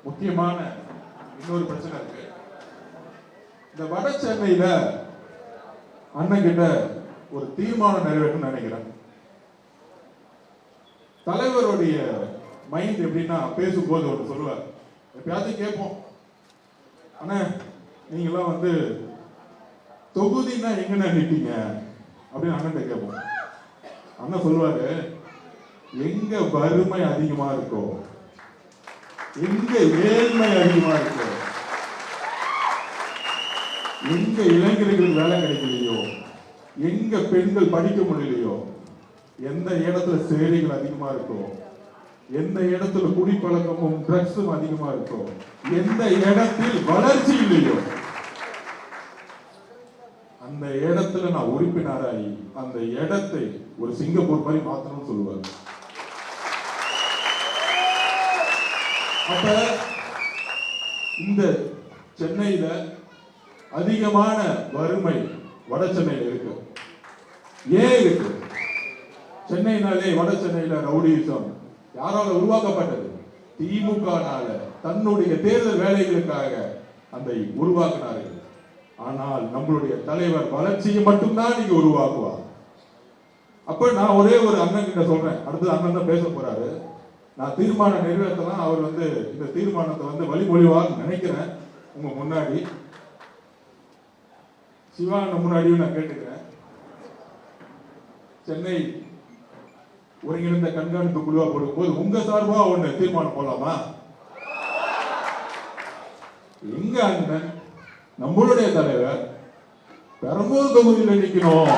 முக்கியமான இன்னொரு பிரச்சனை இருக்கு. இந்த வட சென்னையில அண்ணன் கிட்ட ஒரு தீர்மானம் நிறைவேற்றணும்னு நினைக்கிறேன். தலைவருடைய மைண்ட் எப்படின்னா, பேசும்போது ஒன்று சொல்லுவார், எப்பயாச்சும் கேட்போம், அண்ணா நீங்களாம் வந்து தொகுதினா எங்கன்னா நிற்பீங்க அப்படின்னு அண்ணன் கேட்போம். அண்ணன் சொல்லுவாரு, எங்க வறுமை அதிகமா இருக்கோ, எங்க ஏழ்மை அதிகமா இருக்கோ, எங்க இளைஞர்களுக்கு வேலை கிடைக்கலையோ, எங்க பெண்கள் படிக்க முடியலையோ, எந்த இடத்துல சேரிகள் அதிகமா இருக்கோ, எந்த இடத்துல குடிப்பழக்கமும் ட்ரக்ஸும் அதிகமா இருக்கோ, எந்த இடத்தில் வளர்ச்சி இல்லையோ, அந்த இடத்துல நான் உறுப்பினராகி அந்த இடத்தை ஒரு சிங்கப்பூர் மாதிரி மாத்தணும்னு சொல்லுவார். அப்ப இந்த சென்னையில அதிகமான வறுமை வட சென்னையில இருக்கு. ஏன் இருக்கு? சென்னைனாலே வட சென்னையில ரவுடிசம் யாரால உருவாக்கப்பட்டது? திமுகனால தன்னுடைய தேர்தல் வேலைகளுக்காக அந்த உருவாக்கினார்கள். ஆனால் நம்மளுடைய தலைவர் வளர்ச்சியை மட்டும்தான் நீங்க உருவாக்குவார். அப்ப நான் ஒரே ஒரு அண்ணன் கிட்ட சொல்றேன், அடுத்தது அண்ணன் தான் பேச போறாரு. நான் தீர்மானம் நிறைவேற்றலாம், அவர் வந்து இந்த தீர்மானத்தை வந்து வழிமொழிவான்னு நினைக்கிறேன். உங்க முன்னாடி சிவான முன்னாடியும் நான் கேட்டுக்கிறேன், சென்னை ஒருங்கிணைந்த கண்காணிப்பு குழுவா போடும் போது உங்க சார்பா ஒண்ணு தீர்மானம் போடலாமா? எங்க அண்ணன் நம்மளுடைய தலைவர் பெரம்பூர் தொகுதியில் நிற்கணும்.